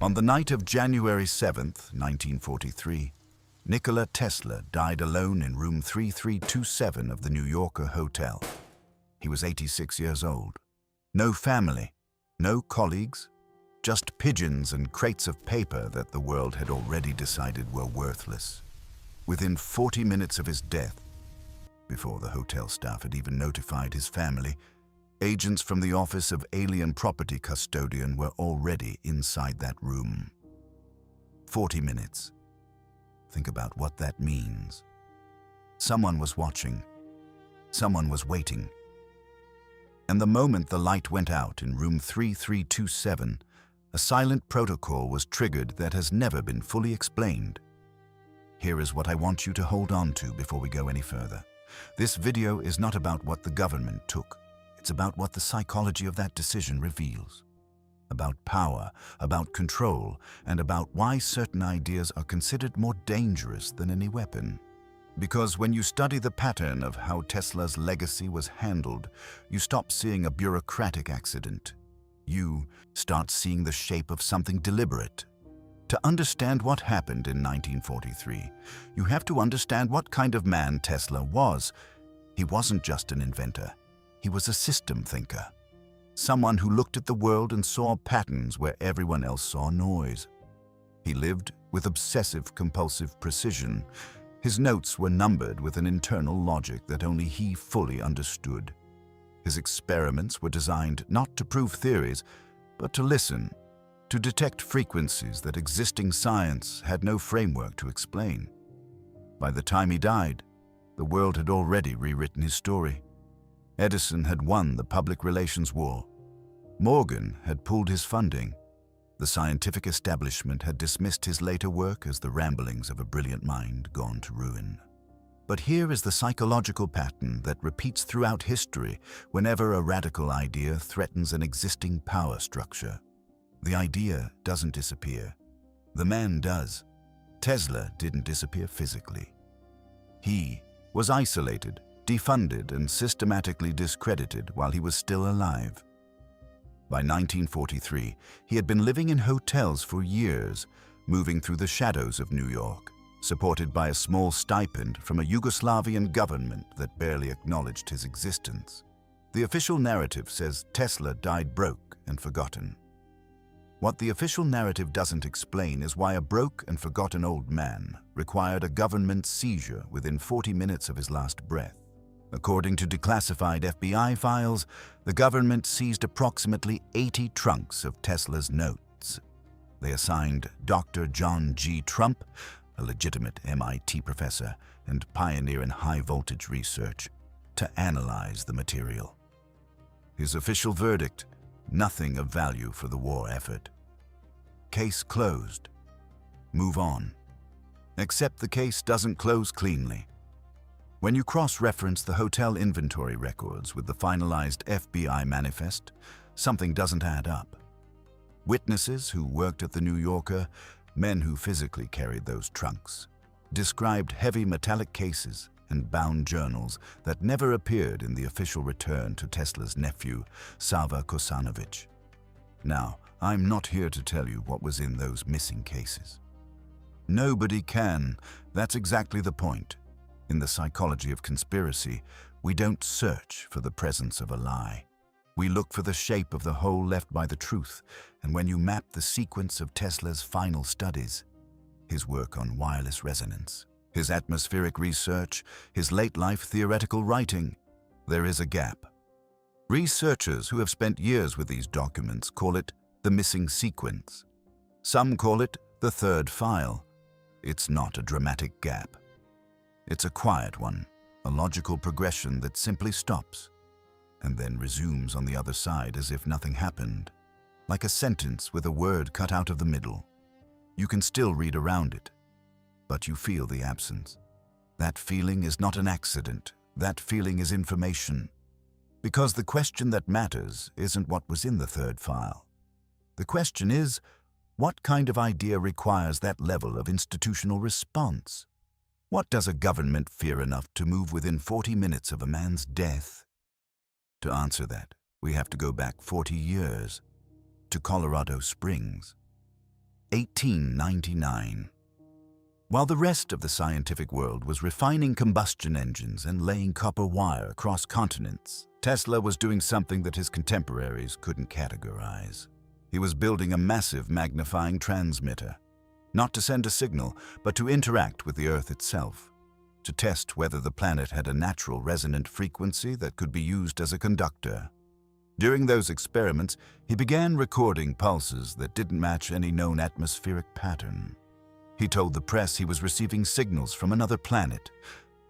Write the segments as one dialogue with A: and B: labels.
A: On the night of January 7th, 1943, Nikola Tesla died alone in room 3327 of the New Yorker hotel. He was 86 years old. No family, no colleagues, just pigeons and crates of paper that the world had already decided were worthless. Within 40 minutes of his death, before the hotel staff had even notified his family, agents from the Office of Alien Property Custodian were already inside that room. 40 minutes. Think about what that means. Someone was watching. Someone was waiting. And the moment the light went out in room 3327, a silent protocol was triggered that has never been fully explained. Here is what I want you to hold on to before we go any further. This video is not about what the government took. It's about what the psychology of that decision reveals. About power, about control, and about why certain ideas are considered more dangerous than any weapon. Because when you study the pattern of how Tesla's legacy was handled, you stop seeing a bureaucratic accident. You start seeing the shape of something deliberate. To understand what happened in 1943, you have to understand what kind of man Tesla was. He wasn't just an inventor. He was a system thinker. Someone who looked at the world and saw patterns where everyone else saw noise. He lived with obsessive-compulsive precision. His notes were numbered with an internal logic that only he fully understood. His experiments were designed not to prove theories, but to listen, to detect frequencies that existing science had no framework to explain. By the time he died, the world had already rewritten his story. Edison had won the public relations war. Morgan had pulled his funding. The scientific establishment had dismissed his later work as the ramblings of a brilliant mind gone to ruin. But here is the psychological pattern that repeats throughout history whenever a radical idea threatens an existing power structure. The idea doesn't disappear. The man does. Tesla didn't disappear physically. He was isolated, defunded, and systematically discredited while he was still alive. By 1943, he had been living in hotels for years, moving through the shadows of New York, supported by a small stipend from a Yugoslavian government that barely acknowledged his existence. The official narrative says Tesla died broke and forgotten. What the official narrative doesn't explain is why a broke and forgotten old man required a government seizure within 40 minutes of his last breath. According to declassified FBI files, the government seized approximately 80 trunks of Tesla's notes. They assigned Dr. John G. Trump, a legitimate MIT professor and pioneer in high-voltage research, to analyze the material. His official verdict: nothing of value for the war effort. Case closed. Move on. Except the case doesn't close cleanly. When you cross-reference the hotel inventory records with the finalized FBI manifest, something doesn't add up. Witnesses who worked at the New Yorker, men who physically carried those trunks, described heavy metallic cases and bound journals that never appeared in the official return to Tesla's nephew, Sava Kosanovich. Now, I'm not here to tell you what was in those missing cases. Nobody can. That's exactly the point. In the psychology of conspiracy, we don't search for the presence of a lie. We look for the shape of the hole left by the truth, and when you map the sequence of Tesla's final studies, his work on wireless resonance, his atmospheric research, his late-life theoretical writing, there is a gap. Researchers who have spent years with these documents call it the missing sequence. Some call it the third file. It's not a dramatic gap. It's a quiet one, a logical progression that simply stops and then resumes on the other side as if nothing happened, like a sentence with a word cut out of the middle. You can still read around it, but you feel the absence. That feeling is not an accident. That feeling is information. Because the question that matters isn't what was in the third file. The question is, what kind of idea requires that level of institutional response? What does a government fear enough to move within 40 minutes of a man's death? To answer that, we have to go back 40 years, to Colorado Springs. 1899. While the rest of the scientific world was refining combustion engines and laying copper wire across continents, Tesla was doing something that his contemporaries couldn't categorize. He was building a massive magnifying transmitter, not to send a signal, but to interact with the Earth itself, to test whether the planet had a natural resonant frequency that could be used as a conductor. During those experiments, he began recording pulses that didn't match any known atmospheric pattern. He told the press he was receiving signals from another planet.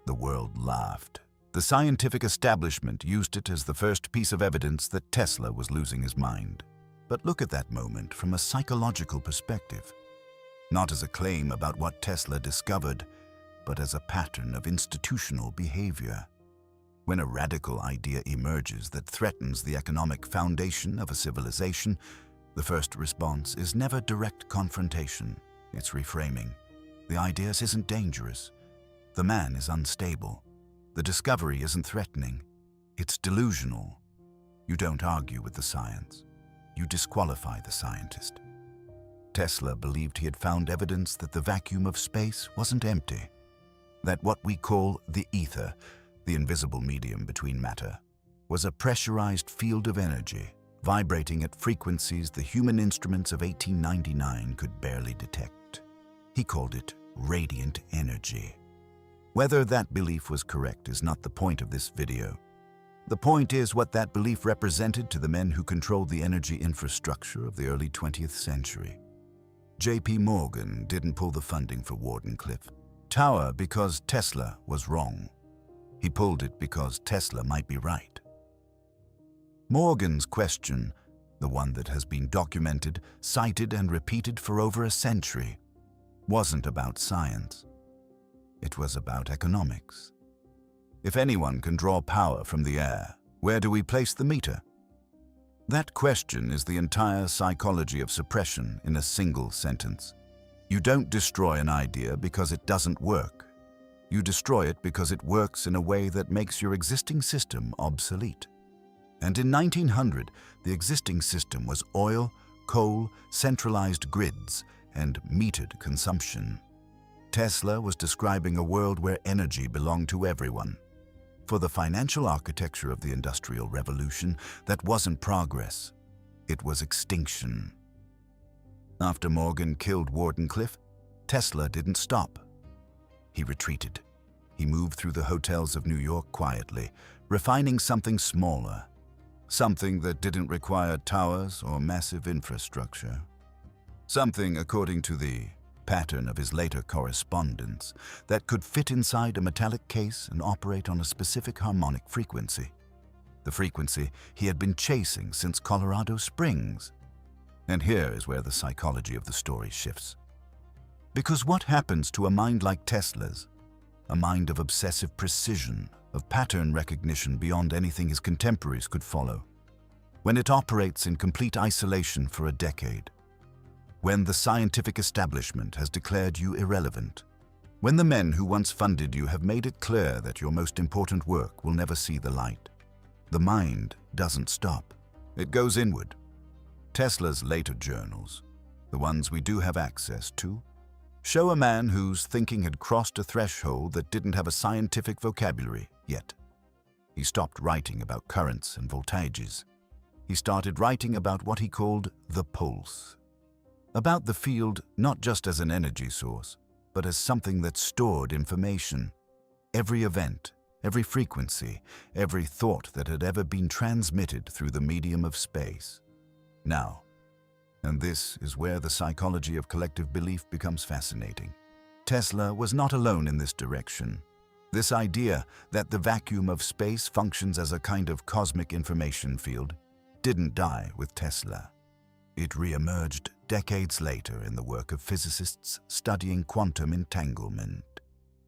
A: The world laughed. The scientific establishment used it as the first piece of evidence that Tesla was losing his mind. But look at that moment from a psychological perspective. Not as a claim about what Tesla discovered, but as a pattern of institutional behavior. When a radical idea emerges that threatens the economic foundation of a civilization, the first response is never direct confrontation. It's reframing. The idea isn't dangerous. The man is unstable. The discovery isn't threatening. It's delusional. You don't argue with the science. You disqualify the scientist. Tesla believed he had found evidence that the vacuum of space wasn't empty. That what we call the ether, the invisible medium between matter, was a pressurized field of energy, vibrating at frequencies the human instruments of 1899 could barely detect. He called it radiant energy. Whether that belief was correct is not the point of this video. The point is what that belief represented to the men who controlled the energy infrastructure of the early 20th century. J.P. Morgan didn't pull the funding for Wardenclyffe Tower because Tesla was wrong. He pulled it because Tesla might be right. Morgan's question, the one that has been documented, cited, and repeated for over a century, wasn't about science. It was about economics. If anyone can draw power from the air, where do we place the meter? That question is the entire psychology of suppression in a single sentence. You don't destroy an idea because it doesn't work. You destroy it because it works in a way that makes your existing system obsolete. And in 1900, the existing system was oil, coal, centralized grids, and metered consumption. Tesla was describing a world where energy belonged to everyone. For the financial architecture of the Industrial Revolution, that wasn't progress. It was extinction. After Morgan killed Wardenclyffe, Tesla didn't stop. He retreated. He moved through the hotels of New York quietly, refining something smaller, something that didn't require towers or massive infrastructure. Something, according to the pattern of his later correspondence, that could fit inside a metallic case and operate on a specific harmonic frequency. The frequency he had been chasing since Colorado Springs. And here is where the psychology of the story shifts. Because what happens to a mind like Tesla's, a mind of obsessive precision, of pattern recognition beyond anything his contemporaries could follow, when it operates in complete isolation for a decade? When the scientific establishment has declared you irrelevant, when the men who once funded you have made it clear that your most important work will never see the light, the mind doesn't stop. It goes inward. Tesla's later journals, the ones we do have access to, show a man whose thinking had crossed a threshold that didn't have a scientific vocabulary yet. He stopped writing about currents and voltages. He started writing about what he called the pulse. About the field not just as an energy source, but as something that stored information. Every event, every frequency, every thought that had ever been transmitted through the medium of space. Now, and this is where the psychology of collective belief becomes fascinating. Tesla was not alone in this direction. This idea that the vacuum of space functions as a kind of cosmic information field didn't die with Tesla. It re-emerged decades later in the work of physicists studying quantum entanglement.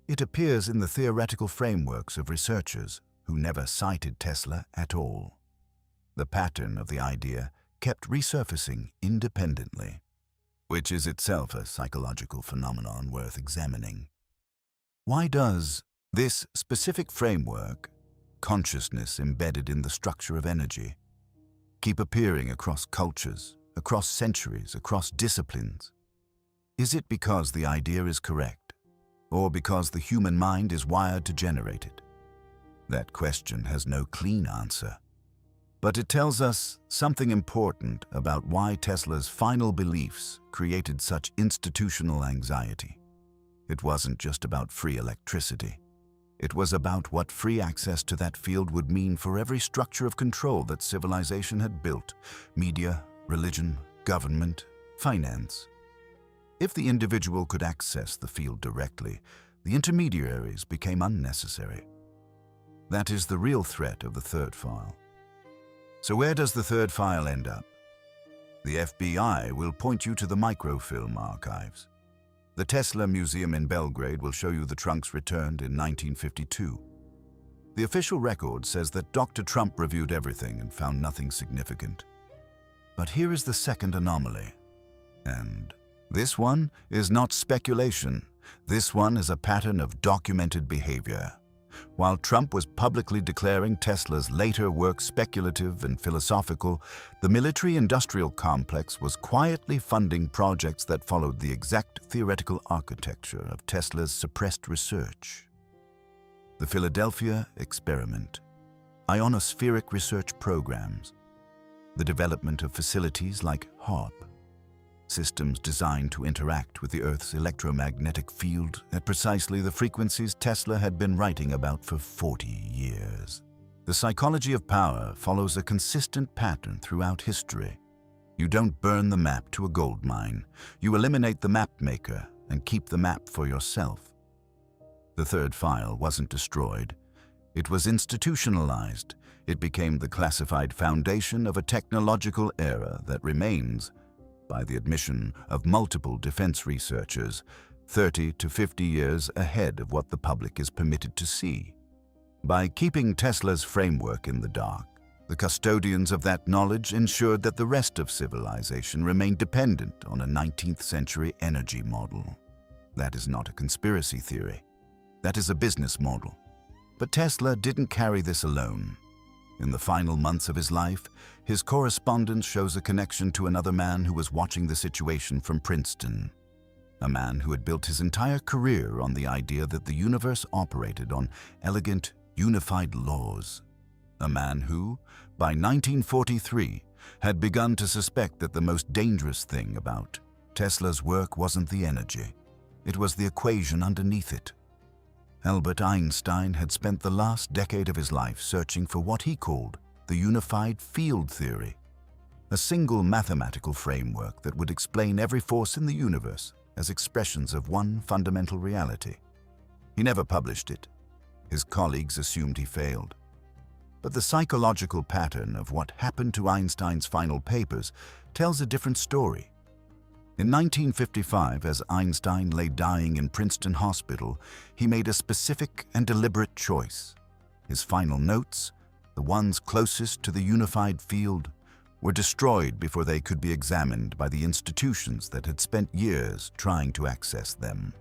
A: It appears in the theoretical frameworks of researchers who never cited Tesla at all. The pattern of the idea kept resurfacing independently, which is itself a psychological phenomenon worth examining. Why does this specific framework, consciousness embedded in the structure of energy, keep appearing across cultures, across centuries, across disciplines? Is it because the idea is correct, or because the human mind is wired to generate it? That question has no clean answer. But it tells us something important about why Tesla's final beliefs created such institutional anxiety. It wasn't just about free electricity. It was about what free access to that field would mean for every structure of control that civilization had built: media, religion, government, finance. If the individual could access the field directly, the intermediaries became unnecessary. That is the real threat of the third file. So where does the third file end up? The FBI will point you to the microfilm archives. The Tesla Museum in Belgrade will show you the trunks returned in 1952. The official record says that Dr. Trump reviewed everything and found nothing significant. But here is the second anomaly. And this one is not speculation. This one is a pattern of documented behavior. While Trump was publicly declaring Tesla's later work speculative and philosophical, the military-industrial complex was quietly funding projects that followed the exact theoretical architecture of Tesla's suppressed research. The Philadelphia experiment, ionospheric research programs, the development of facilities like HARP, systems designed to interact with the Earth's electromagnetic field at precisely the frequencies Tesla had been writing about for 40 years. The psychology of power follows a consistent pattern throughout history. You don't burn the map to a gold mine. You eliminate the map maker and keep the map for yourself. The third file wasn't destroyed. It was institutionalized. It became the classified foundation of a technological era that remains, by the admission of multiple defense researchers, 30 to 50 years ahead of what the public is permitted to see. By keeping Tesla's framework in the dark, the custodians of that knowledge ensured that the rest of civilization remained dependent on a 19th century energy model. That is not a conspiracy theory. That is a business model. But Tesla didn't carry this alone. In the final months of his life, his correspondence shows a connection to another man who was watching the situation from Princeton. A man who had built his entire career on the idea that the universe operated on elegant, unified laws. A man who, by 1943, had begun to suspect that the most dangerous thing about Tesla's work wasn't the energy. It was the equation underneath it. Albert Einstein had spent the last decade of his life searching for what he called the unified field theory, a single mathematical framework that would explain every force in the universe as expressions of one fundamental reality. He never published it. His colleagues assumed he failed. But the psychological pattern of what happened to Einstein's final papers tells a different story. In 1955, as Einstein lay dying in Princeton Hospital, he made a specific and deliberate choice. His final notes, the ones closest to the unified field, were destroyed before they could be examined by the institutions that had spent years trying to access them.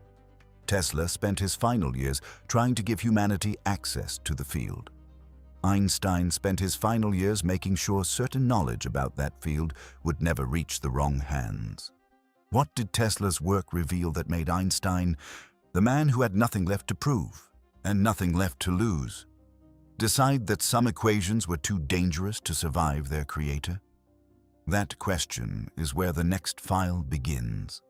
A: Tesla spent his final years trying to give humanity access to the field. Einstein spent his final years making sure certain knowledge about that field would never reach the wrong hands. What did Tesla's work reveal that made Einstein the man who had nothing left to prove and nothing left to lose? Decide that some equations were too dangerous to survive their creator? That question is where the next file begins.